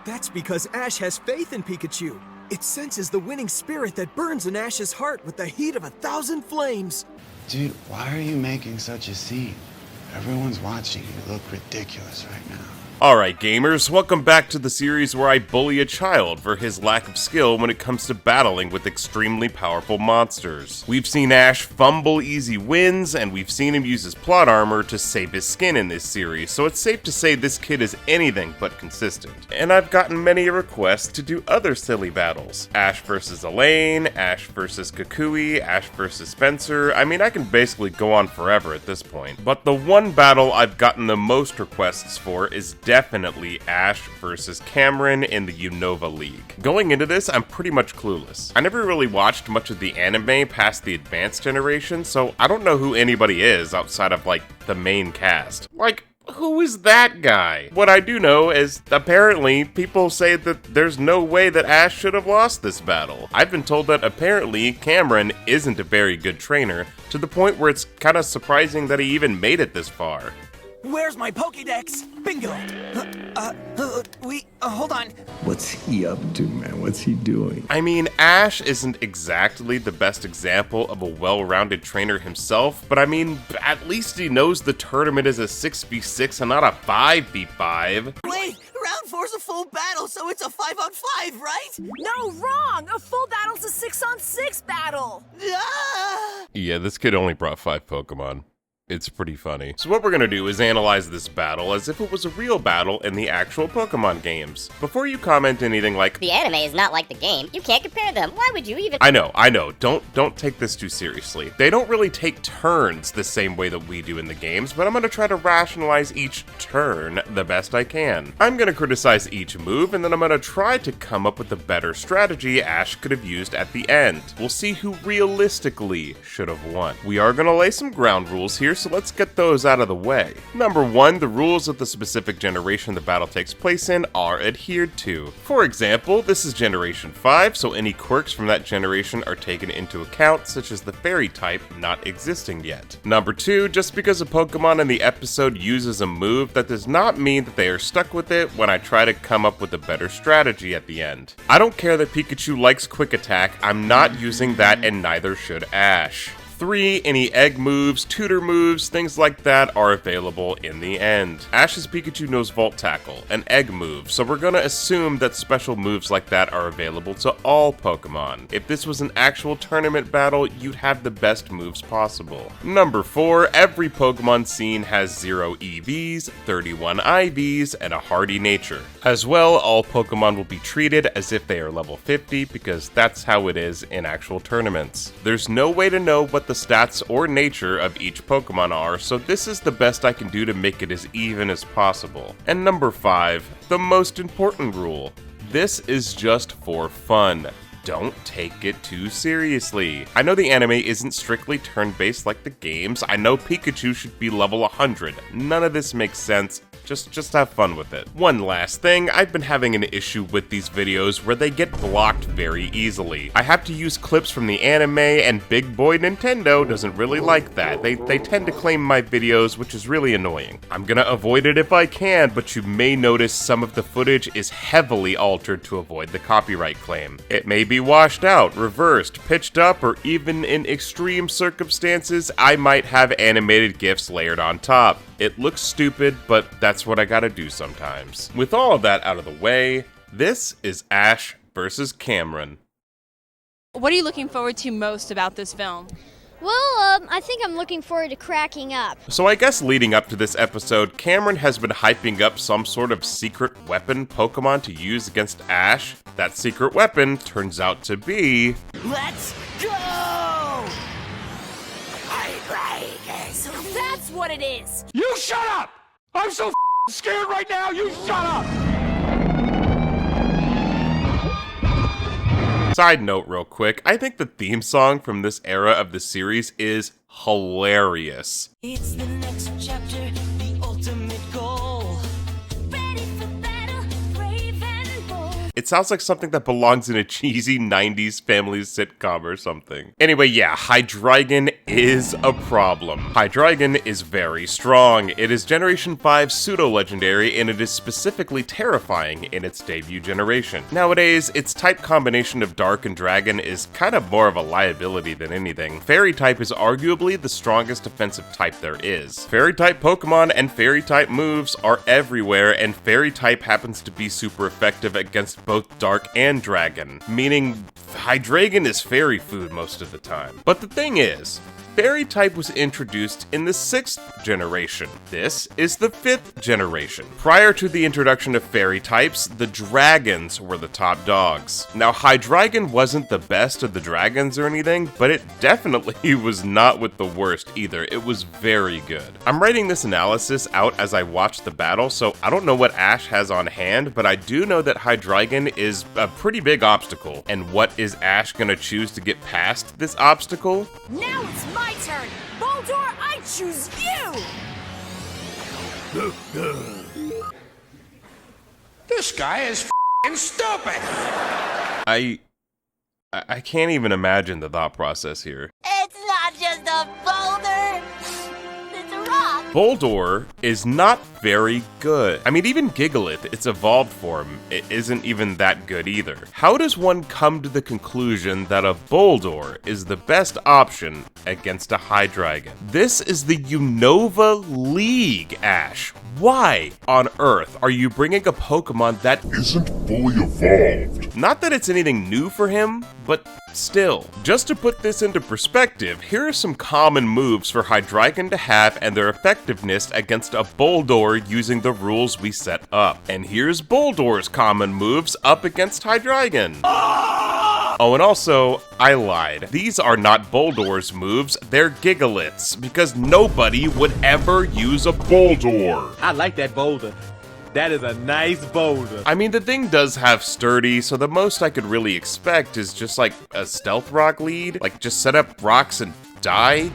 That's because Ash has faith in Pikachu. It senses the winning spirit that burns in Ash's heart with the heat of 1,000 flames. Dude, why are you making such a scene? Everyone's watching. You look ridiculous right now. Alright gamers, welcome back to the series where I bully a child for his lack of skill when it comes to battling with extremely powerful monsters. We've seen Ash fumble easy wins, and we've seen him use his plot armor to save his skin in this series, so it's safe to say this kid is anything but consistent. And I've gotten many requests to do other silly battles. Ash vs Elaine, Ash vs Kukui, Ash vs Spencer. I mean, I can basically go on forever at this point. But the one battle I've gotten the most requests for is definitely Ash versus Cameron in the Unova League. Going into this, I'm pretty much clueless. I never really watched much of the anime past the advanced generation, so I don't know who anybody is outside of, like, the main cast. Like, who is that guy? What I do know is, apparently, people say that there's no way that Ash should have lost this battle. I've been told that apparently Cameron isn't a very good trainer, to the point where it's kinda surprising that he even made it this far. Where's my Pokédex? Bingo! Hold on. What's he up to, man? What's he doing? I mean, Ash isn't exactly the best example of a well-rounded trainer himself, but I mean, at least he knows the tournament is a 6v6 and not a 5v5. Wait, round 4's a full battle, so it's a 5-on-5, right? No, wrong! A full battle's a 6-on-6 battle! Ah! Yeah, this kid only brought 5 Pokemon. It's pretty funny. So what we're gonna do is analyze this battle as if it was a real battle in the actual Pokemon games. Before you comment anything like, "The anime is not like the game, you can't compare them, why would you even—" I know, don't take this too seriously. They don't really take turns the same way that we do in the games, but I'm gonna try to rationalize each turn the best I can. I'm gonna criticize each move, and then I'm gonna try to come up with a better strategy Ash could have used at the end. We'll see who realistically should have won. We are gonna lay some ground rules here, so let's get those out of the way. Number 1, the rules of the specific generation the battle takes place in are adhered to. For example, this is Generation 5, so any quirks from that generation are taken into account, such as the Fairy type not existing yet. Number 2, just because a Pokemon in the episode uses a move, that does not mean that they are stuck with it when I try to come up with a better strategy at the end. I don't care that Pikachu likes Quick Attack, I'm not using that, and neither should Ash. 3, any egg moves, tutor moves, things like that are available in the end. Ash's Pikachu knows Volt Tackle, an egg move, so we're gonna assume that special moves like that are available to all Pokemon. If this was an actual tournament battle, you'd have the best moves possible. Number 4, every Pokemon seen has 0 EVs, 31 IVs, and a hardy nature. As well, all Pokemon will be treated as if they are level 50 because that's how it is in actual tournaments. There's no way to know what the stats or nature of each Pokemon are, so this is the best I can do to make it as even as possible. And number 5, the most important rule. This is just for fun. Don't take it too seriously. I know the anime isn't strictly turn-based like the games. I know Pikachu should be level 100. None of this makes sense. Just have fun with it. One last thing, I've been having an issue with these videos where they get blocked very easily. I have to use clips from the anime, and Big Boy Nintendo doesn't really like that. They tend to claim my videos, which is really annoying. I'm gonna avoid it if I can, but you may notice some of the footage is heavily altered to avoid the copyright claim. It may be washed out, reversed, pitched up, or even in extreme circumstances, I might have animated GIFs layered on top. It looks stupid, but that's what I gotta do sometimes. With all of that out of the way, this is Ash versus Cameron. What are you looking forward to most about this film? Well, I think I'm looking forward to cracking up. So I guess leading up to this episode, Cameron has been hyping up some sort of secret weapon Pokemon to use against Ash. That secret weapon turns out to be... Let's go! Hydreigon! So that's what it is! You shut up! I'm so scared right now, you shut up! Side note real quick, I think the theme song from this era of the series is hilarious. It's the next chapter, the ultimate goal. Ready for battle, brave and bold. It sounds like something that belongs in a cheesy 90s family sitcom or something. Anyway, yeah, Hydreigon is a problem. Hydreigon is very strong. It is Generation 5 pseudo-legendary, and it is specifically terrifying in its debut generation. Nowadays, its type combination of Dark and Dragon is kind of more of a liability than anything. Fairy type is arguably the strongest defensive type there is. Fairy type Pokemon and Fairy type moves are everywhere, and Fairy type happens to be super effective against both Dark and Dragon, meaning Hydreigon is fairy food most of the time. But the thing is, Fairy type was introduced in the 6th generation. This is the 5th generation. Prior to the introduction of Fairy types, the dragons were the top dogs. Now, Hydreigon wasn't the best of the dragons or anything, but it definitely was not with the worst either. It was very good. I'm writing this analysis out as I watch the battle, so I don't know what Ash has on hand, but I do know that Hydreigon is a pretty big obstacle. And what is Ash gonna choose to get past this obstacle? Now it's my turn! Boldore, I choose you! This guy is f***ing stupid! I can't even imagine the thought process here. It's not just a boulder. It's a rock. Boldore is not very good. I mean, even Gigalith, its evolved form, it isn't even that good either. How does one come to the conclusion that a Boldore is the best option against a Hydreigon? This is the Unova League, Ash. Why on earth are you bringing a Pokemon that isn't fully evolved? Not that it's anything new for him, but still. Just to put this into perspective, here are some common moves for Hydreigon to have and their effectiveness against a Boldore using the rules we set up. And here's Boldore's common moves up against Hydreigon. Oh, and also, I lied. These are not Boldore's moves, they're Gigalith's, because nobody would ever use a Boldore. I like that boulder. That is a nice boulder. I mean, the thing does have sturdy, so the most I could really expect is just like a stealth rock lead. Like, just set up rocks and die,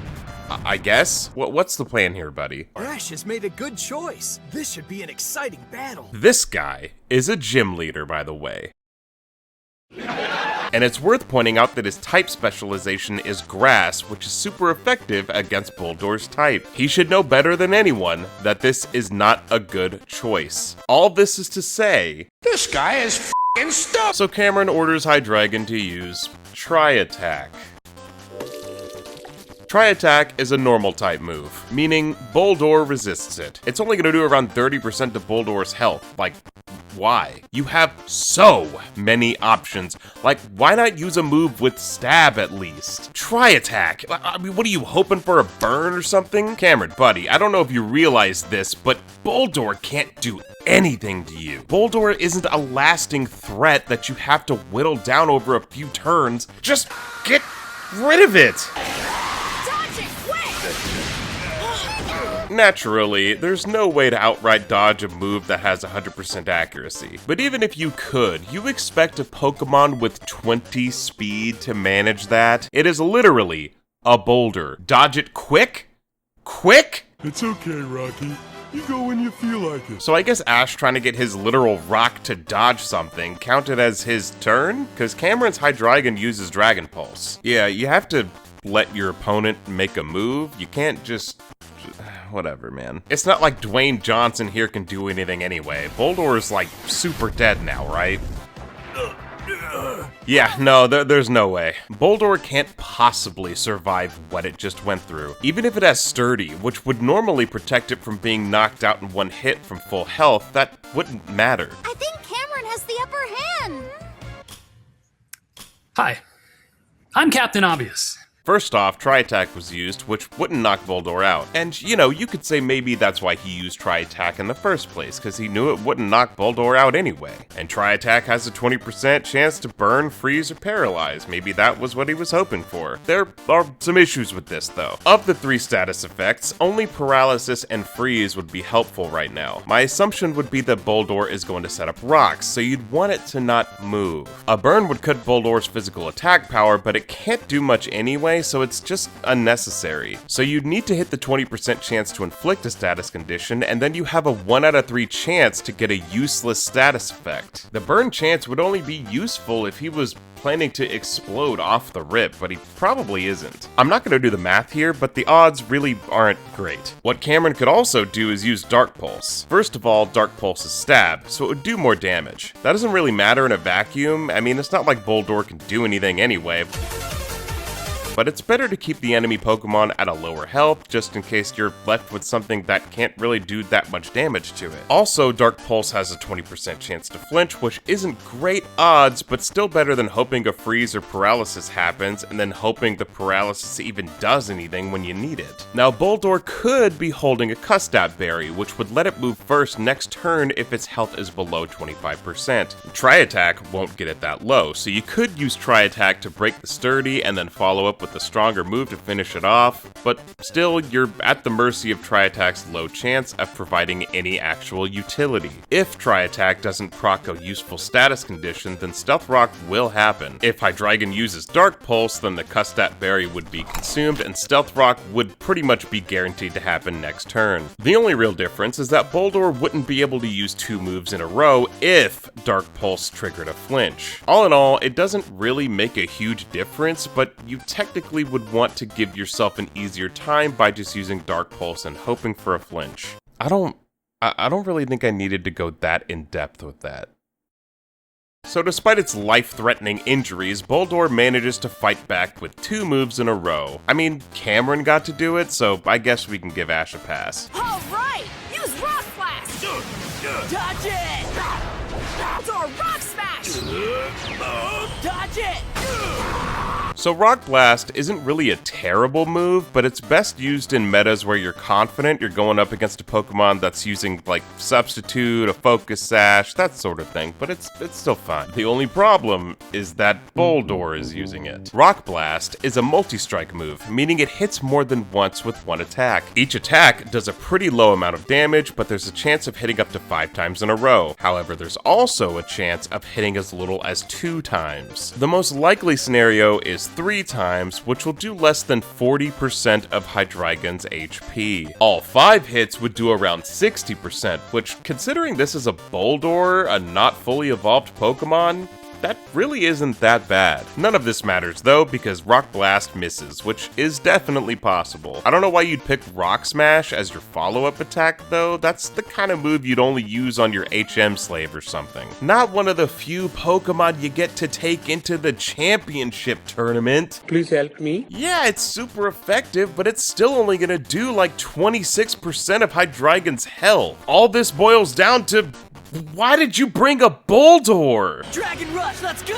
I guess? What's the plan here, buddy? Ash has made a good choice. This should be an exciting battle. This guy is a gym leader, by the way. And it's worth pointing out that his type specialization is Grass, which is super effective against Boldore's type. He should know better than anyone that this is not a good choice. All this is to say, this guy is f***ing stupid. So Cameron orders Hydreigon to use Tri-Attack. Tri-Attack is a normal type move, meaning Boldore resists it. It's only gonna do around 30% of Boldore's health. Like, why? You have so many options. Like, why not use a move with Stab at least? Tri-Attack? I mean, what are you, hoping for a burn or something? Cameron, buddy, I don't know if you realize this, but Boldore can't do anything to you. Boldore isn't a lasting threat that you have to whittle down over a few turns. Just get rid of it! Naturally, there's no way to outright dodge a move that has 100% accuracy. But even if you could, you expect a Pokemon with 20 speed to manage that? It is literally a boulder. Dodge it quick? Quick? It's okay, Rocky. You go when you feel like it. So I guess Ash trying to get his literal rock to dodge something counted as his turn? Because Cameron's Hydreigon uses Dragon Pulse. Yeah, you have to let your opponent make a move. You can't just... whatever, man. It's not like Dwayne Johnson here can do anything anyway. Boldore's like super dead now, right? Yeah, no, there's no way. Boldore can't possibly survive what it just went through. Even if it has Sturdy, which would normally protect it from being knocked out in one hit from full health, that wouldn't matter. I think Cameron has the upper hand. Hi, I'm Captain Obvious. First off, Tri-Attack was used, which wouldn't knock Boldore out. And, you know, you could say maybe that's why he used Tri-Attack in the first place, because he knew it wouldn't knock Boldore out anyway. And Tri-Attack has a 20% chance to burn, freeze, or paralyze. Maybe that was what he was hoping for. There are some issues with this, though. Of the 3 status effects, only Paralysis and Freeze would be helpful right now. My assumption would be that Boldore is going to set up rocks, so you'd want it to not move. A burn would cut Boldore's physical attack power, but it can't do much anyway, anyway, so it's just unnecessary. So you'd need to hit the 20% chance to inflict a status condition, and then you have a 1 out of 3 chance to get a useless status effect. The burn chance would only be useful if he was planning to explode off the rip, but he probably isn't. I'm not going to do the math here, but the odds really aren't great. What Cameron could also do is use Dark Pulse. First of all, Dark Pulse is stab, so it would do more damage. That doesn't really matter in a vacuum. I mean, it's not like Boldore can do anything anyway. But it's better to keep the enemy Pokemon at a lower health, just in case you're left with something that can't really do that much damage to it. Also, Dark Pulse has a 20% chance to flinch, which isn't great odds, but still better than hoping a freeze or paralysis happens, and then hoping the paralysis even does anything when you need it. Now, Boldore could be holding a Custap Berry, which would let it move first next turn if its health is below 25%. Tri-Attack won't get it that low, so you could use Tri-Attack to break the sturdy and then follow up with a stronger move to finish it off, but still, you're at the mercy of Tri-Attack's low chance of providing any actual utility. If Tri-Attack doesn't proc a useful status condition, then Stealth Rock will happen. If Hydreigon uses Dark Pulse, then the Custap Berry would be consumed, and Stealth Rock would pretty much be guaranteed to happen next turn. The only real difference is that Boldore wouldn't be able to use 2 moves in a row if Dark Pulse triggered a flinch. All in all, it doesn't really make a huge difference, but you technically would want to give yourself an easier time by just using Dark Pulse and hoping for a flinch. I don't really think I needed to go that in depth with that. So despite its life-threatening injuries, Boldore manages to fight back with 2 moves in a row. I mean, Cameron got to do it, so I guess we can give Ash a pass. All right, use Rock Blast. Dodge it. Or Rock Smash. Dodge it. So Rock Blast isn't really a terrible move, but it's best used in metas where you're confident you're going up against a Pokemon that's using like Substitute, a Focus Sash, that sort of thing, but it's still fun. The only problem is that Boldore is using it. Rock Blast is a multi-strike move, meaning it hits more than once with 1 attack. Each attack does a pretty low amount of damage, but there's a chance of hitting up to 5 times in a row. However, there's also a chance of hitting as little as 2 times. The most likely scenario is 3 times, which will do less than 40% of Hydreigon's HP. All 5 hits would do around 60%, which, considering this is a Boldore, a not fully evolved Pokemon, that really isn't that bad. None of this matters though, because Rock Blast misses, which is definitely possible. I don't know why you'd pick Rock Smash as your follow-up attack though. That's the kind of move you'd only use on your HM Slave or something. Not one of the few Pokemon you get to take into the championship tournament. Please help me. Yeah, it's super effective, but it's still only gonna do like 26% of Hydreigon's health. All this boils down to, why did you bring a Boldore? Dragon Rush, let's go!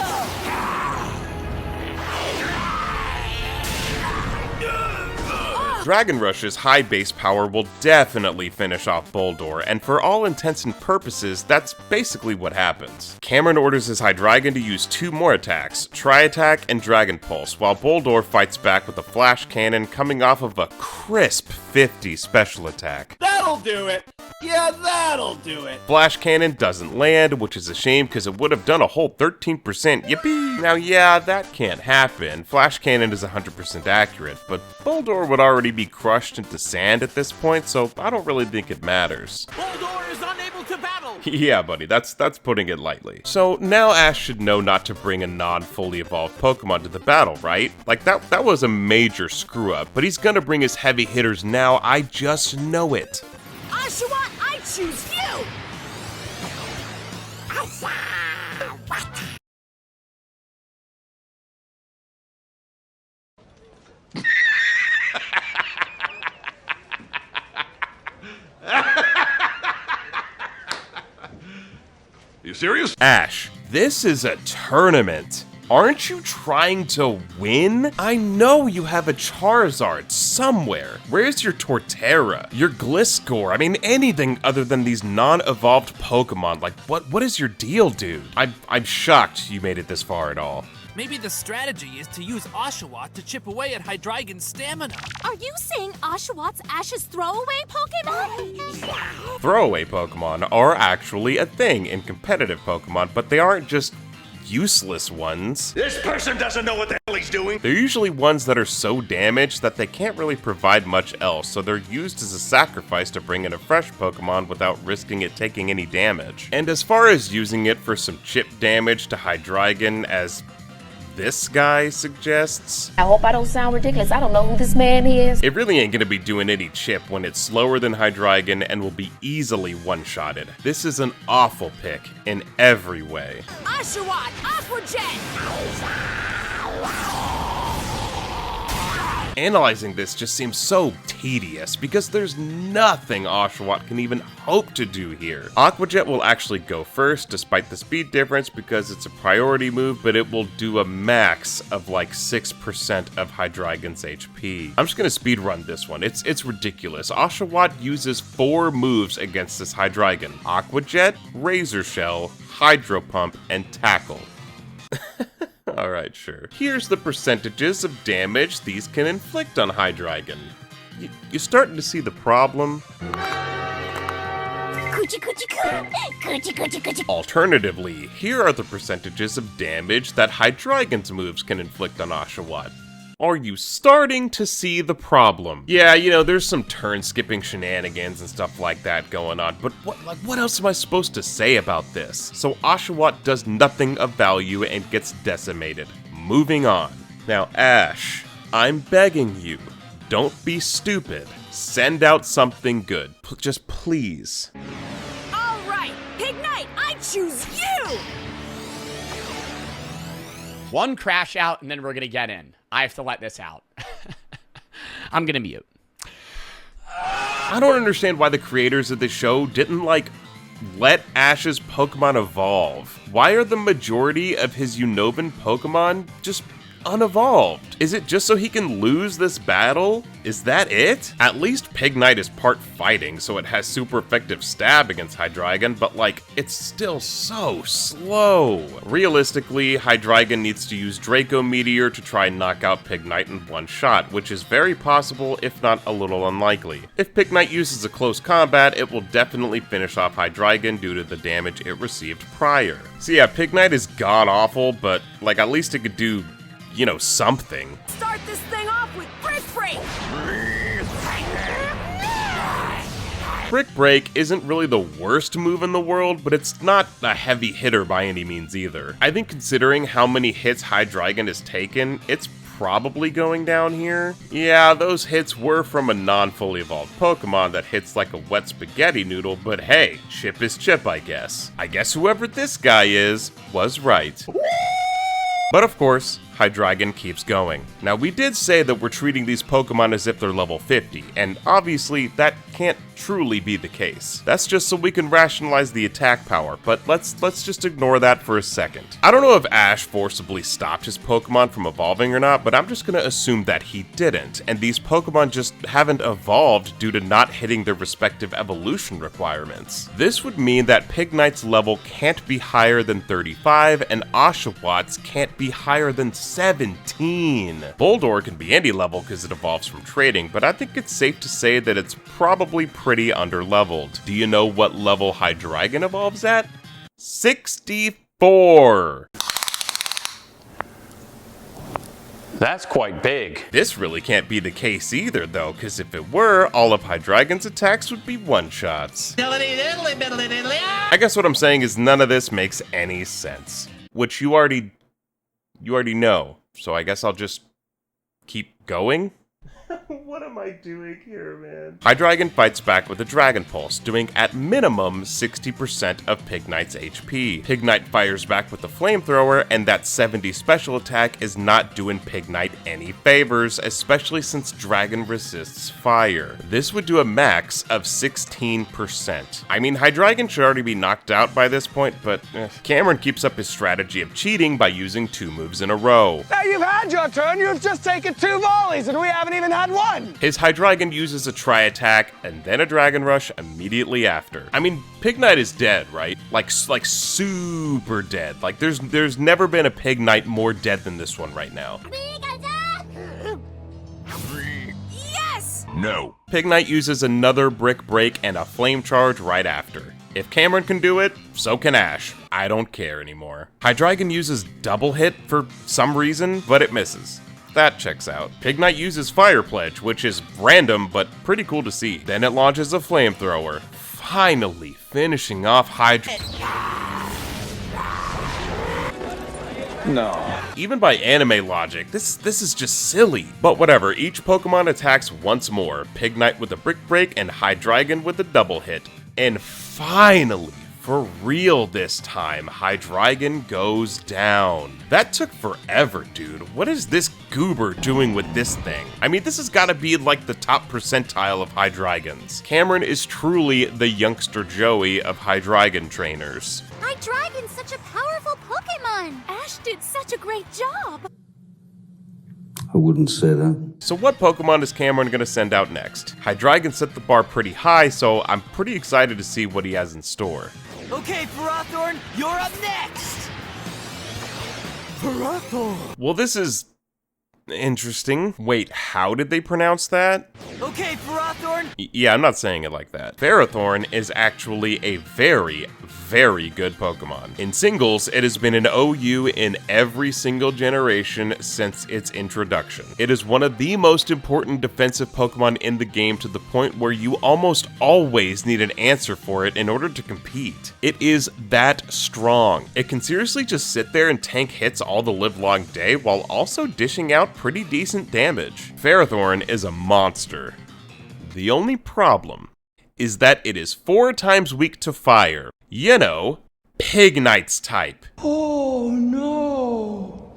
Dragon Rush's high base power will definitely finish off Boldore, and for all intents and purposes, that's basically what happens. Cameron orders his Hydreigon to use 2 more attacks, Tri-Attack and Dragon Pulse, while Boldore fights back with a Flash Cannon coming off of a crisp 50 special attack. That'll do it! Yeah, that'll do it! Flash Cannon doesn't land, which is a shame because it would have done a whole 13%. Yippee! Now yeah, that can't happen. Flash Cannon is 100% accurate, but Boldore would already be crushed into sand at this point, so I don't really think it matters. Boldore is unable to battle! Yeah, buddy, that's putting it lightly. So now Ash should know not to bring a non-fully evolved Pokemon to the battle, right? Like, that was a major screw-up, but he's gonna bring his heavy hitters now, I just know it. Oshawott, I choose you! You serious? Ash, this is a tournament. Aren't you trying to win? I know you have a Charizard somewhere. Where's your Torterra? Your Gliscor? I mean, anything other than these non-evolved Pokemon. Like, what is your deal, dude? I'm shocked you made it this far at all. Maybe the strategy is to use Oshawott to chip away at Hydreigon's stamina. Are you saying Oshawott's Ash's throwaway Pokemon? Throwaway Pokemon are actually a thing in competitive Pokemon, but they aren't just useless ones. This person doesn't know what the hell he's doing. They're usually ones that are so damaged that they can't really provide much else, so they're used as a sacrifice to bring in a fresh Pokemon without risking it taking any damage. And as far as using it for some chip damage to Hydreigon, as this guy suggests, I hope I don't sound ridiculous. I don't know who this man is. it really ain't gonna be doing any chip when it's slower than Hydreigon and will be easily one-shotted. This is an awful pick in every way. Oshawott, Aqua Jet! Analyzing this just seems so tedious because there's nothing Oshawott can even hope to do here. Aqua Jet will actually go first despite the speed difference because it's a priority move, but it will do a max of like 6% of Hydreigon's HP. I'm just gonna speed run this one. It's ridiculous. Oshawott uses 4 moves against this Hydreigon: Aqua Jet, Razor Shell, Hydro Pump, and Tackle. Alright, sure. Here's the percentages of damage these can inflict on Hydreigon. You're starting to see the problem? Alternatively, here are the percentages of damage that Hydreigon's moves can inflict on Oshawott. Are you starting to see the problem? Yeah, you know, there's some turn-skipping shenanigans and stuff like that going on, but what else am I supposed to say about this? So Oshawott does nothing of value and gets decimated. Moving on. Now, Ash, I'm begging you, don't be stupid. Send out something good. Just please. All right, Pignite, I choose you! One crash out and then we're gonna get in. I have to let this out. I'm gonna mute. I don't understand why the creators of this show didn't, like, let Ash's Pokemon evolve. Why are the majority of his Unobin Pokemon just unevolved? Is it just so he can lose this battle? Is that it? At least Pignite is part fighting, so it has super effective stab against Hydreigon, but like, it's still so slow. Realistically, Hydreigon needs to use Draco Meteor to try and knock out Pignite in one shot, which is very possible, if not a little unlikely. If Pignite uses a close combat, it will definitely finish off Hydreigon due to the damage it received prior. So yeah, Pignite is god-awful, but like, at least it could do, you know, something. Start this thing off with Brick Break! Brick Break isn't really the worst move in the world, but it's not a heavy hitter by any means either. I think considering how many hits Hydreigon has taken, it's probably going down here. Yeah, those hits were from a non-fully evolved Pokemon that hits like a wet spaghetti noodle, but hey, chip is chip, I guess. I guess whoever this guy is was right. But of course, Hydreigon keeps going. Now, we did say that we're treating these Pokemon as if they're level 50, and obviously that can't truly be the case. That's just so we can rationalize the attack power, but let's just ignore that for a second. I don't know if Ash forcibly stopped his Pokemon from evolving or not, but I'm just gonna assume that he didn't, and these Pokemon just haven't evolved due to not hitting their respective evolution requirements. This would mean that Pignite's level can't be higher than 35, and Oshawott's can't be higher than 17. Boldore can be any level because it evolves from trading, but I think it's safe to say that it's probably pretty underleveled. Do you know what level Hydreigon evolves at? 64! That's quite big. This really can't be the case either, though, because if it were, all of Hydreigon's attacks would be one-shots. I guess what I'm saying is none of this makes any sense. Which you already know, so I guess I'll just keep going? What am I doing here, man? Hydreigon fights back with a Dragon Pulse, doing at minimum 60% of Pignite's HP. Pignite fires back with the Flamethrower, and that 70 special attack is not doing Pignite any favors, especially since Dragon resists fire. This would do a max of 16%. I mean, Hydreigon should already be knocked out by this point, but Cameron keeps up his strategy of cheating by using 2 moves in a row. Now you've had your turn, you've just taken 2 volleys, and we haven't even had one! His Hydreigon uses a Tri-Attack and then a Dragon Rush immediately after. I mean, Pignite is dead, right? Like super dead. Like there's never been a Pignite more dead than this one right now. Yes! No. Pignite uses another Brick Break and a Flame Charge right after. If Cameron can do it, so can Ash. I don't care anymore. Hydreigon uses double hit for some reason, but it misses. That checks out. Pignite uses Fire Pledge, which is random, but pretty cool to see. Then it launches a flamethrower, finally finishing off No. Even by anime logic, this is just silly. But whatever, each Pokemon attacks once more. Pignite with a Brick Break and Hydreigon with a double hit. And finally, for real this time, Hydreigon goes down. That took forever, dude. What is this goober doing with this thing? I mean, this has gotta be like the top percentile of Hydreigons. Cameron is truly the youngster Joey of Hydreigon trainers. Hydreigon's such a powerful Pokemon. Ash did such a great job. I wouldn't say that. So what Pokemon is Cameron gonna send out next? Hydreigon set the bar pretty high, so I'm pretty excited to see what he has in store. Okay, Ferrothorn, you're up next! Ferrothorn! Well, this is interesting. Wait, how did they pronounce that? Okay, Ferrothorn! Yeah, I'm not saying it like that. Ferrothorn is actually a very, very good Pokemon. In singles, it has been an OU in every single generation since its introduction. It is one of the most important defensive Pokemon in the game, to the point where you almost always need an answer for it in order to compete. It is that strong. It can seriously just sit there and tank hits all the livelong day while also dishing out pretty decent damage. Ferrothorn is a monster. The only problem is that it is 4 times weak to fire. You know, Pignite's type. Oh no.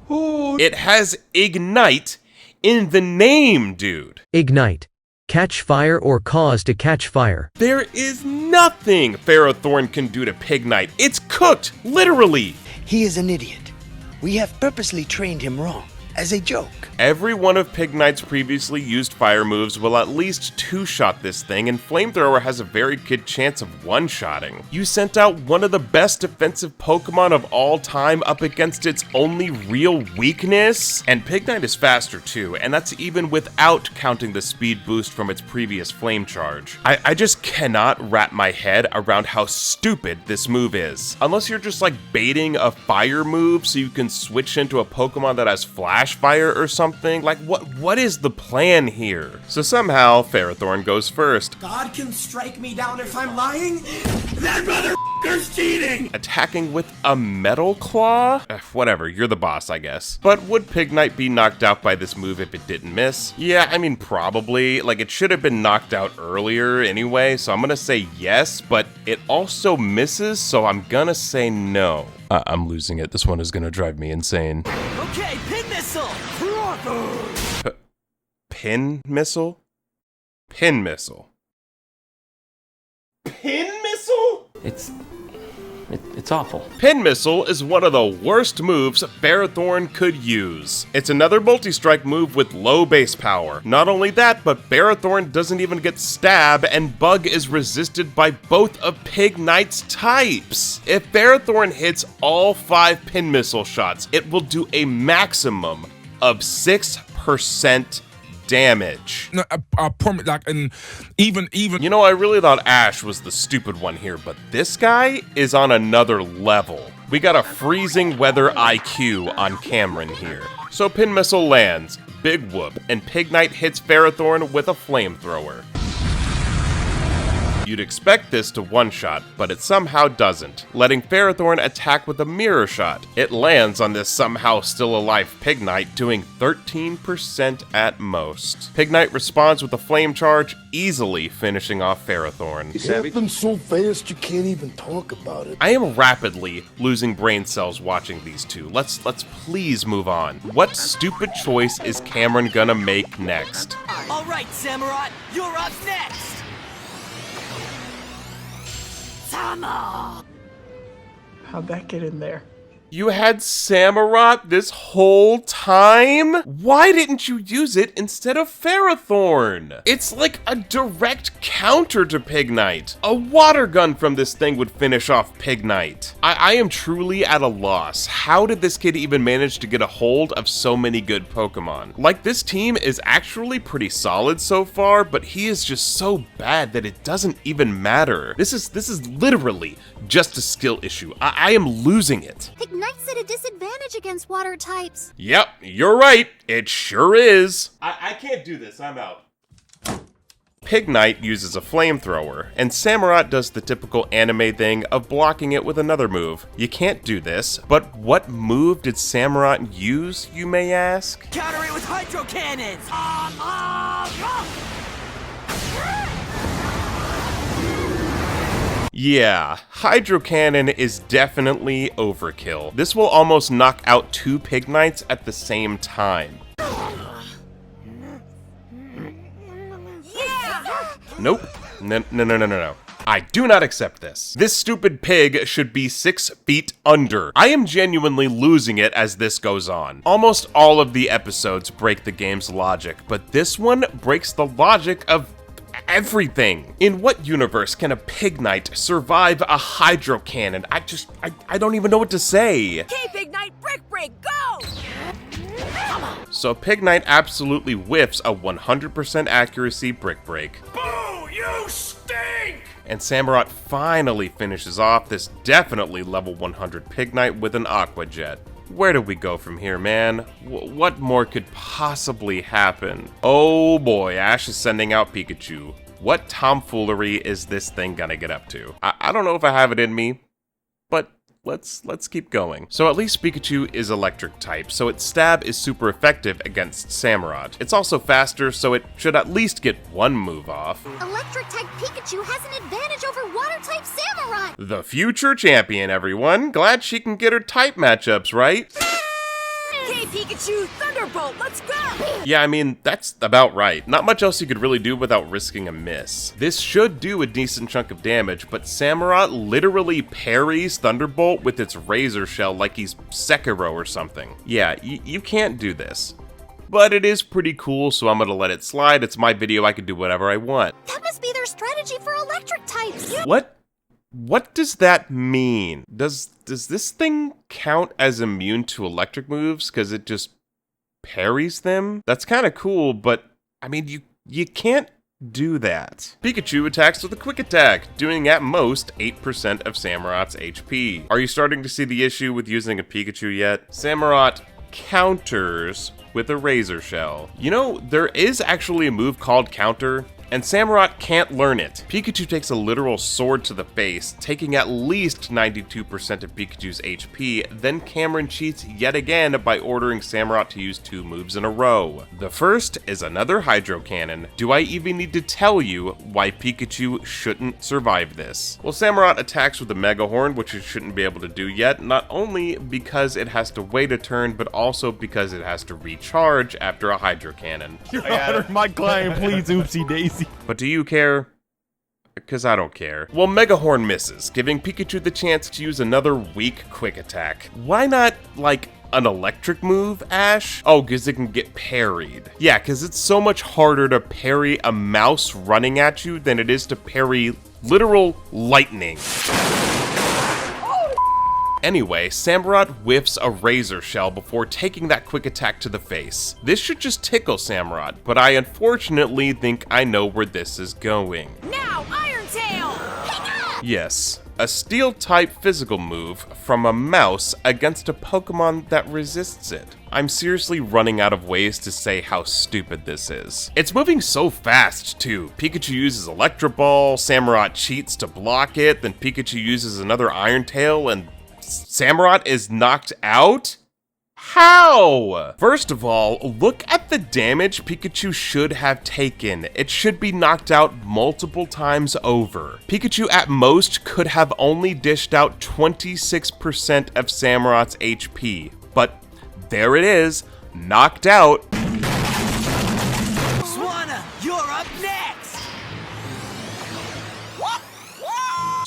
Oh. It has Ignite in the name, dude. Ignite. Catch fire or cause to catch fire. There is nothing Ferrothorn can do to Pignite. It's cooked, literally. He is an idiot. We have purposely trained him wrong, as a joke. Every one of Pignite's previously used fire moves will at least 2-shot this thing, and Flamethrower has a very good chance of 1-shotting. You sent out one of the best defensive Pokemon of all time up against its only real weakness? And Pignite is faster too, and that's even without counting the speed boost from its previous Flame Charge. I just cannot wrap my head around how stupid this move is. Unless you're just like baiting a fire move so you can switch into a Pokemon that has Flash Fire or something. Like, what is the plan here? So somehow, Ferrothorn goes first. God can strike me down if I'm lying? That motherfucker's cheating! Attacking with a Metal Claw? Whatever, you're the boss, I guess. But would Pignite be knocked out by this move if it didn't miss? Yeah, I mean, probably. Like, it should have been knocked out earlier anyway, so I'm gonna say yes, but it also misses, so I'm gonna say no. I'm losing it. This one is gonna drive me insane. Okay, Pin Missile! Pin Missile? Pin Missile. Pin Missile? It's awful. Pin Missile is one of the worst moves Ferrothorn could use. It's another multi-strike move with low base power. Not only that, but Ferrothorn doesn't even get Stab, and Bug is resisted by both of Pignite's types. If Ferrothorn hits all 5 Pin Missile shots, it will do a maximum of 6% damage. No, I promise, like, and even. You know, I really thought Ash was the stupid one here, but this guy is on another level. We got a freezing weather IQ on Cameron here. So Pin Missile lands, big whoop, and Pignite hits Ferrothorn with a flamethrower. You'd expect this to one-shot, but it somehow doesn't, letting Ferrothorn attack with a mirror shot. It lands on this somehow still alive Pignite, doing 13% at most. Pignite responds with a flame charge, easily finishing off Ferrothorn. It happened so fast you can't even talk about it. I am rapidly losing brain cells watching these two. Let's please move on. What stupid choice is Cameron gonna make next? Alright, Samurott, you're up next! Sama! How'd that get in there? You had Samurott this whole time? Why didn't you use it instead of Ferrothorn? It's like a direct counter to Pignite. A water gun from this thing would finish off Pignite. I am truly at a loss. How did this kid even manage to get a hold of so many good Pokemon? Like, this team is actually pretty solid so far, but he is just so bad that it doesn't even matter. This is literally just a skill issue. I am losing it. Pignite's at a disadvantage against water types. Yep, you're right. It sure is. I can't do this. I'm out. Pignite uses a flamethrower, and Samurott does the typical anime thing of blocking it with another move. You can't do this, but what move did Samurott use, you may ask? Counter it with Hydro Cannons! Yeah, Hydro Cannon is definitely overkill. This will almost knock out 2 Pignites at the same time. Nope. No. I do not accept this. This stupid pig should be 6 feet under. I am genuinely losing it as this goes on. Almost all of the episodes break the game's logic, but this one breaks the logic of everything. In what universe can a Pignite survive a Hydro Cannon? I don't even know what to say. Okay, Pignite, break, go! So Pignite absolutely whiffs a 100% accuracy brick break. Boo! You stink! And Samurott finally finishes off this definitely level 100 Pignite with an Aqua Jet. Where do we go from here, man? What more could possibly happen? Oh boy, Ash is sending out Pikachu. What tomfoolery is this thing gonna get up to? I don't know if I have it in me, but let's keep going. So at least Pikachu is electric type, so its stab is super effective against Samurott. It's also faster, so it should at least get one move off. Electric type Pikachu has an advantage over water type Samurott. The future champion, everyone. Glad she can get her type matchups, right? Okay, Pikachu, Thunderbolt, let's go! Yeah, I mean, that's about right. Not much else you could really do without risking a miss. This should do a decent chunk of damage, but Samurott literally parries Thunderbolt with its Razor Shell like he's Sekiro or something. Yeah, you can't do this. But it is pretty cool, so I'm gonna let it slide. It's my video, I can do whatever I want. That must be their strategy for electric types. What does that mean? Does this thing count as immune to electric moves because it just parries them? That's kind of cool, but I mean, you can't do that. Pikachu attacks with a quick attack, doing at most 8% of Samurott's HP. Are you starting to see the issue with using a Pikachu yet? Samurott counters with a Razor Shell. You know, there is actually a move called Counter, and Samurott can't learn it. Pikachu takes a literal sword to the face, taking at least 92% of Pikachu's HP, then Cameron cheats yet again by ordering Samurott to use 2 moves in a row. The first is another Hydro Cannon. Do I even need to tell you why Pikachu shouldn't survive this? Well, Samurott attacks with a Mega Horn, which it shouldn't be able to do yet, not only because it has to wait a turn, but also because it has to recharge after a Hydro Cannon. Your Honor, my client, please, oopsie daisy. But do you care? Because I don't care. Well, Mega Horn misses, giving Pikachu the chance to use another weak quick attack. Why not, like, an electric move, Ash? Oh, because it can get parried. Yeah, because it's so much harder to parry a mouse running at you than it is to parry literal lightning. Anyway, Samurott whiffs a Razor Shell before taking that quick attack to the face. This should just tickle Samurott, but I unfortunately think I know where this is going. Now, Iron Tail! Yes, a Steel-type physical move from a mouse against a Pokemon that resists it. I'm seriously running out of ways to say how stupid this is. It's moving so fast, too. Pikachu uses Electro Ball, Samurott cheats to block it, then Pikachu uses another Iron Tail, and Samurott is knocked out? How? First of all, look at the damage Pikachu should have taken. It should be knocked out multiple times over. Pikachu at most could have only dished out 26% of Samurott's HP, but there it is, knocked out. Swanna, you're up next!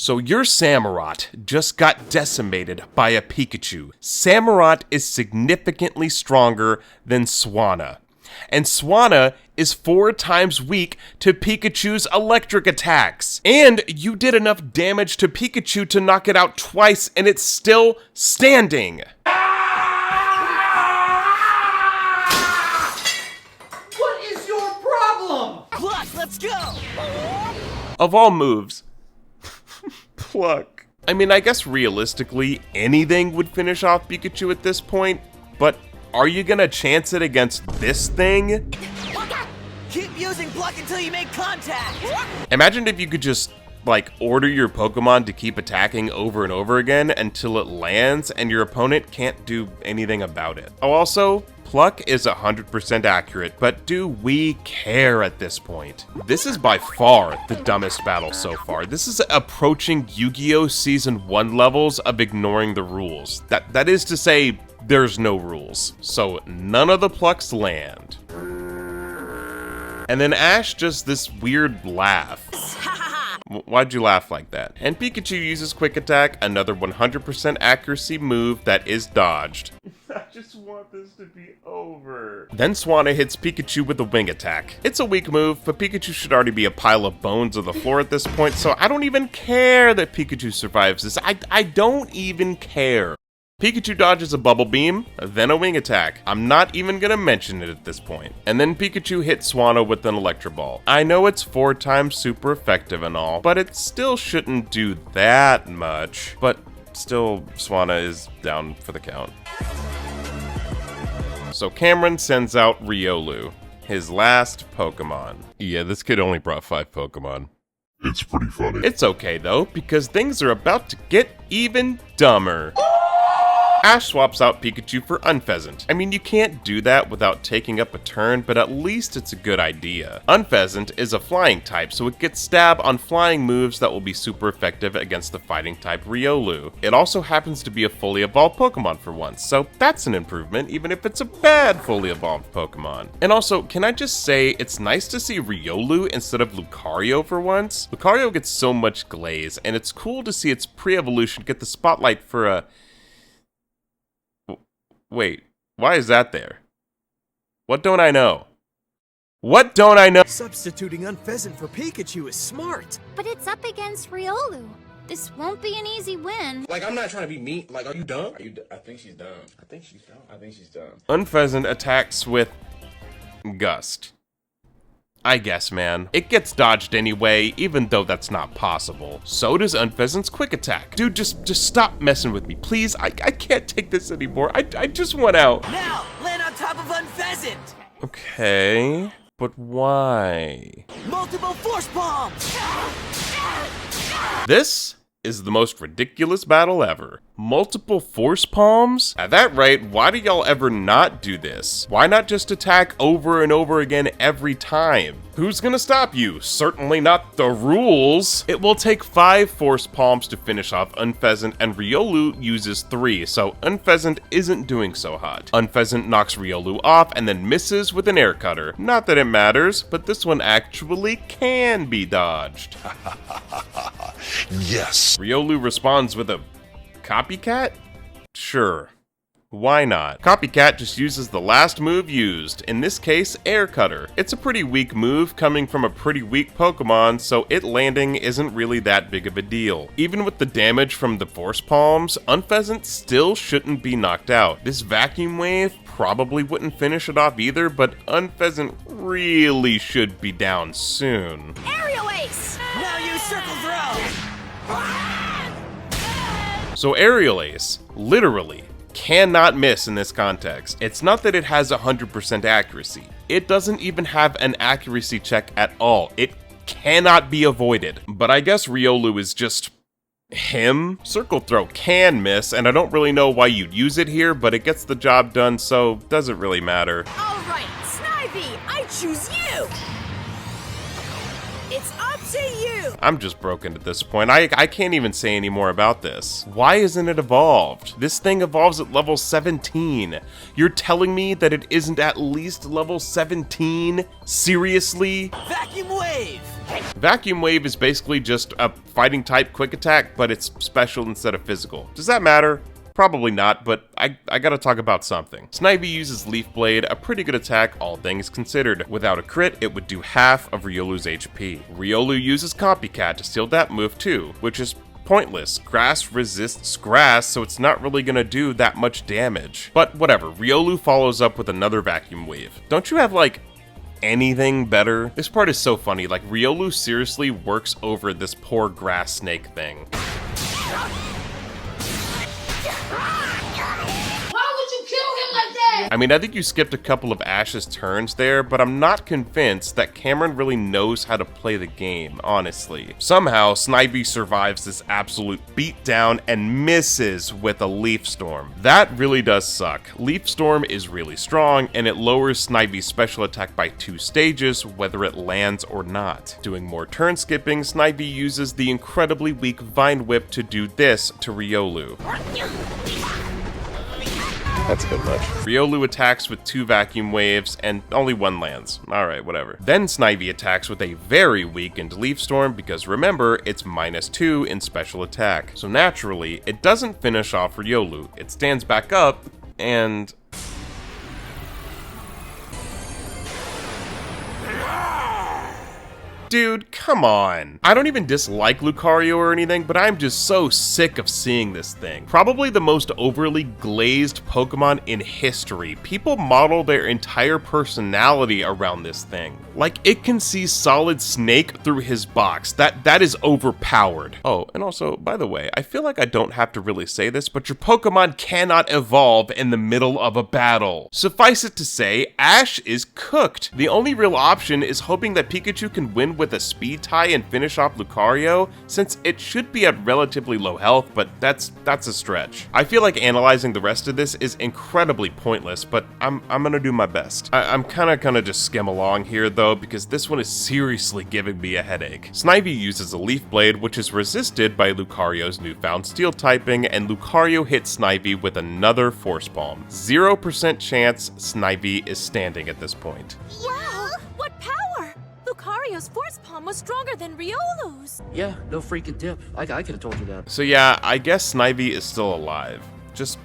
So your Samurott just got decimated by a Pikachu. Samurott is significantly stronger than Swanna. And Swanna is 4 times weak to Pikachu's electric attacks. And you did enough damage to Pikachu to knock it out twice, and it's still standing. What is your problem? Pluck, let's go! Of all moves, Pluck. I mean, I guess realistically, anything would finish off Pikachu at this point, but are you gonna chance it against this thing? Keep using Pluck until you make contact! Imagine if you could just, like, order your Pokemon to keep attacking over and over again until it lands and your opponent can't do anything about it. Oh, also, Pluck is 100% accurate, but do we care at this point? This is by far the dumbest battle so far. This is approaching Yu-Gi-Oh! Season 1 levels of ignoring the rules. That is to say, there's no rules. So none of the Plucks land. And then Ash just this weird laugh. Why'd you laugh like that? And Pikachu uses Quick Attack, another 100% accuracy move that is dodged. I just want this to be over. Then Swanna hits Pikachu with a Wing Attack. It's a weak move, but Pikachu should already be a pile of bones on the floor at this point, so I don't even care that Pikachu survives this. I don't even care. Pikachu dodges a Bubble Beam, then a Wing Attack. I'm not even gonna mention it at this point. And then Pikachu hits Swanna with an Electro Ball. I know it's 4 times super effective and all, but it still shouldn't do that much. But still, Swanna is down for the count. So Cameron sends out Riolu, his last Pokemon. Yeah, this kid only brought 5 Pokemon. It's pretty funny. It's okay though, because things are about to get even dumber. Ash swaps out Pikachu for Unpheasant. I mean, you can't do that without taking up a turn, but at least it's a good idea. Unpheasant is a flying type, so it gets stab on flying moves that will be super effective against the fighting type Riolu. It also happens to be a fully evolved Pokemon for once, so that's an improvement, even if it's a bad fully evolved Pokemon. And also, can I just say, it's nice to see Riolu instead of Lucario for once? Lucario gets so much glaze, and it's cool to see its pre-evolution get the spotlight for a... Wait, why is that there? What don't I know? What don't I know? Substituting Unpheasant for Pikachu is smart. But it's up against Riolu. This won't be an easy win. Like, I'm not trying to be mean. Like, are you dumb? I think she's dumb. I think she's dumb. Unpheasant attacks with Gust. I guess, man. It gets dodged anyway, even though that's not possible. So does Unpheasant's Quick Attack. Dude, just stop messing with me, please. I can't take this anymore. I just want out. Now, land on top of Unpheasant! Okay, but why? Multiple Force Palms! This is the most ridiculous battle ever. Multiple Force Palms? At that rate, why do y'all ever not do this? Why not just attack over and over again every time? Who's gonna stop you? Certainly not the rules. It will take 5 Force Palms to finish off Unpheasant, and Riolu uses 3, so Unpheasant isn't doing so hot. Unpheasant knocks Riolu off and then misses with an Air Cutter. Not that it matters, but this one actually can be dodged. Yes. Riolu responds with a copycat? Sure. Why not? Copycat just uses the last move used, in this case, Air Cutter. It's a pretty weak move coming from a pretty weak Pokemon, so it landing isn't really that big of a deal. Even with the damage from the Force Palms, Unpheasant still shouldn't be knocked out. This Vacuum Wave probably wouldn't finish it off either, but Unpheasant really should be down soon. Aerial Ace! Now use Circle Throw! So Aerial Ace, literally, cannot miss in this context. It's not that it has 100% accuracy. It doesn't even have an accuracy check at all. It cannot be avoided. But I guess Riolu is just him. Circle Throw can miss, and I don't really know why you'd use it here, but it gets the job done, so doesn't really matter. All right, Snivy, I choose you! It's up to you! I'm just broken at this point. I can't even say any more about this. Why isn't it evolved? This thing evolves at level 17. You're telling me that it isn't at least level 17? Seriously? Vacuum Wave! Vacuum Wave is basically just a fighting type quick attack, but it's special instead of physical. Does that matter? Probably not, but I gotta talk about something. Snivy uses Leaf Blade, a pretty good attack, all things considered. Without a crit, it would do half of Riolu's HP. Riolu uses Copycat to steal that move too, which is pointless. Grass resists grass, so it's not really gonna do that much damage. But whatever, Riolu follows up with another Vacuum Wave. Don't you have, like, anything better? This part is so funny, like, Riolu seriously works over this poor grass snake thing. I mean, I think you skipped a couple of Ash's turns there, but I'm not convinced that Cameron really knows how to play the game, honestly. Somehow, Snivy survives this absolute beatdown and misses with a Leaf Storm. That really does suck. Leaf Storm is really strong, and it lowers Snivy's special attack by 2 stages, whether it lands or not. Doing more turn skipping, Snivy uses the incredibly weak Vine Whip to do this to Riolu. That's a bit much. Riolu attacks with 2 Vacuum Waves, and only 1 lands. Alright, whatever. Then Snivy attacks with a very weakened Leaf Storm, because remember, it's -2 in special attack. So naturally, it doesn't finish off Riolu. It stands back up, and... Dude, come on. I don't even dislike Lucario or anything, but I'm just so sick of seeing this thing. Probably the most overly glazed Pokemon in history. People model their entire personality around this thing. Like, it can see Solid Snake through his box. That is overpowered. Oh, and also, by the way, I feel like I don't have to really say this, but your Pokemon cannot evolve in the middle of a battle. Suffice it to say, Ash is cooked. The only real option is hoping that Pikachu can win with a speed tie and finish off Lucario, since it should be at relatively low health, but that's a stretch. I feel like analyzing the rest of this is incredibly pointless, but I'm gonna do my best. I'm kinda gonna just skim along here though, because this one is seriously giving me a headache. Snivy uses a Leaf Blade, which is resisted by Lucario's newfound Steel typing, and Lucario hits Snivy with another Force Palm. 0% chance Snivy is standing at this point. Wow! What power! Lucario's Force Palm was stronger than Riolu's. Yeah, no freaking dip. I could have told you that. So yeah, I guess Snivy is still alive. Just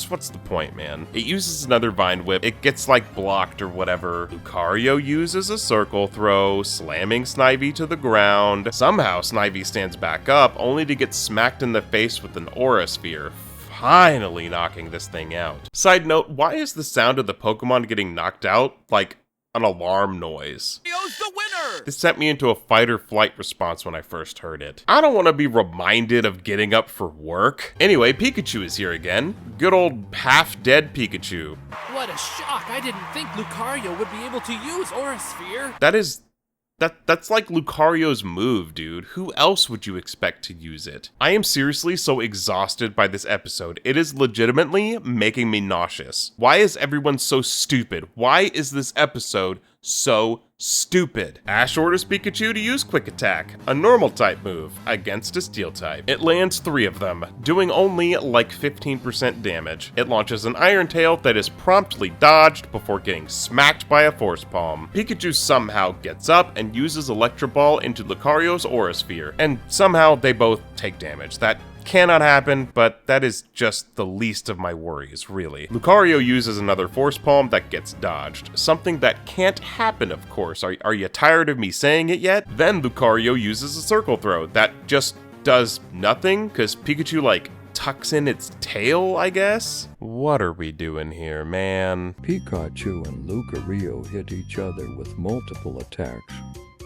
what's the point, man? It uses another Vine Whip, it gets like blocked or whatever. Lucario uses a Circle Throw, slamming Snivy to the ground. Somehow Snivy stands back up, only to get smacked in the face with an Aura Sphere, finally knocking this thing out. Side note, why is the sound of the Pokemon getting knocked out like an alarm noise? The winner! This sent me into a fight or flight response when I first heard it. I don't want to be reminded of getting up for work. Anyway, Pikachu is here again. Good old half-dead Pikachu. What a shock! I didn't think Lucario would be able to use Aura Sphere. That's like Lucario's move, dude. Who else would you expect to use it? I am seriously so exhausted by this episode. It is legitimately making me nauseous. Why is everyone so stupid? Why is this episode so stupid? Ash orders Pikachu to use Quick Attack, a normal type move, against a Steel type. It lands 3 of them, doing only like 15% damage. It launches an Iron Tail that is promptly dodged before getting smacked by a Force Palm. Pikachu somehow gets up and uses Electro Ball into Lucario's Aura Sphere, and somehow they both take damage. That cannot happen, but that is just the least of my worries, really. Lucario uses another Force Palm that gets dodged, something that can't happen, of course. Are you tired of me saying it yet? Then Lucario uses a Circle Throw that just does nothing, because Pikachu, like, tucks in its tail, I guess? What are we doing here, man? Pikachu and Lucario hit each other with multiple attacks.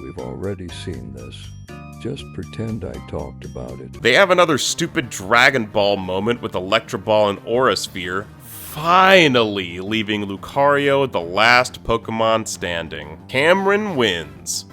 We've already seen this. Just pretend I talked about it. They have another stupid Dragon Ball moment with Electro Ball and Aura Sphere, finally leaving Lucario the last Pokemon standing. Cameron wins.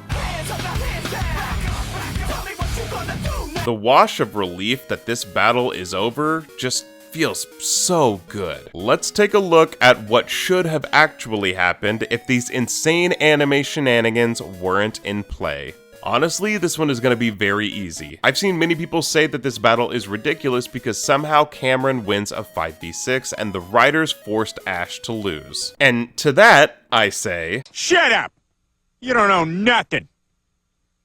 The wash of relief that this battle is over just feels so good. Let's take a look at what should have actually happened if these insane anime shenanigans weren't in play. Honestly, this one is going to be very easy. I've seen many people say that this battle is ridiculous because somehow Cameron wins a 5v6 and the writers forced Ash to lose. And to that, I say, shut up! You don't know nothing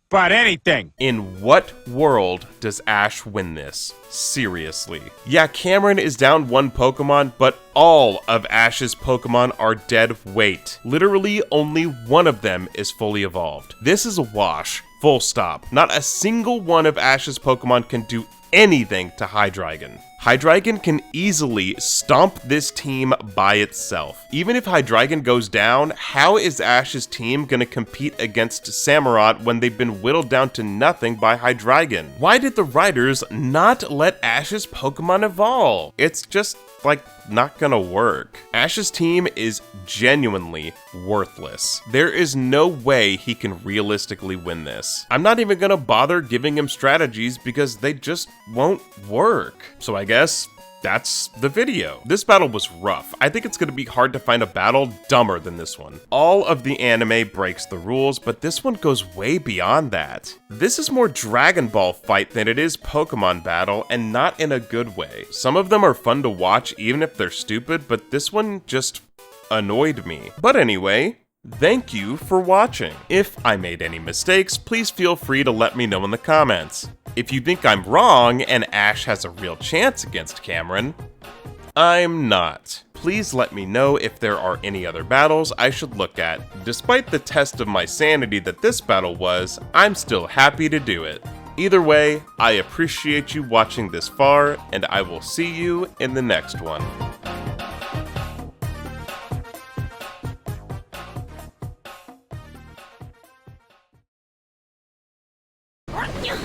about anything. In what world does Ash win this? Seriously. Yeah, Cameron is down one Pokemon, but all of Ash's Pokemon are dead weight. Literally, only one of them is fully evolved. This is a wash. Full stop. Not a single one of Ash's Pokemon can do anything to Hydreigon. Hydreigon can easily stomp this team by itself. Even if Hydreigon goes down, how is Ash's team gonna compete against Samurott when they've been whittled down to nothing by Hydreigon? Why did the writers not let Ash's Pokemon evolve? It's just, like, not gonna work. Ash's team is genuinely worthless. There is no way he can realistically win this. I'm not even gonna bother giving him strategies because they just won't work. So I guess that's the video. This battle was rough. I think it's gonna be hard to find a battle dumber than this one. All of the anime breaks the rules, but this one goes way beyond that. This is more Dragon Ball fight than it is Pokemon battle, and not in a good way. Some of them are fun to watch even if they're stupid, but this one just annoyed me. But anyway, thank you for watching. If I made any mistakes, please feel free to let me know in the comments. If you think I'm wrong and Ash has a real chance against Cameron, I'm not. Please let me know if there are any other battles I should look at. Despite the test of my sanity that this battle was, I'm still happy to do it. Either way, I appreciate you watching this far, and I will see you in the next one. Yeah.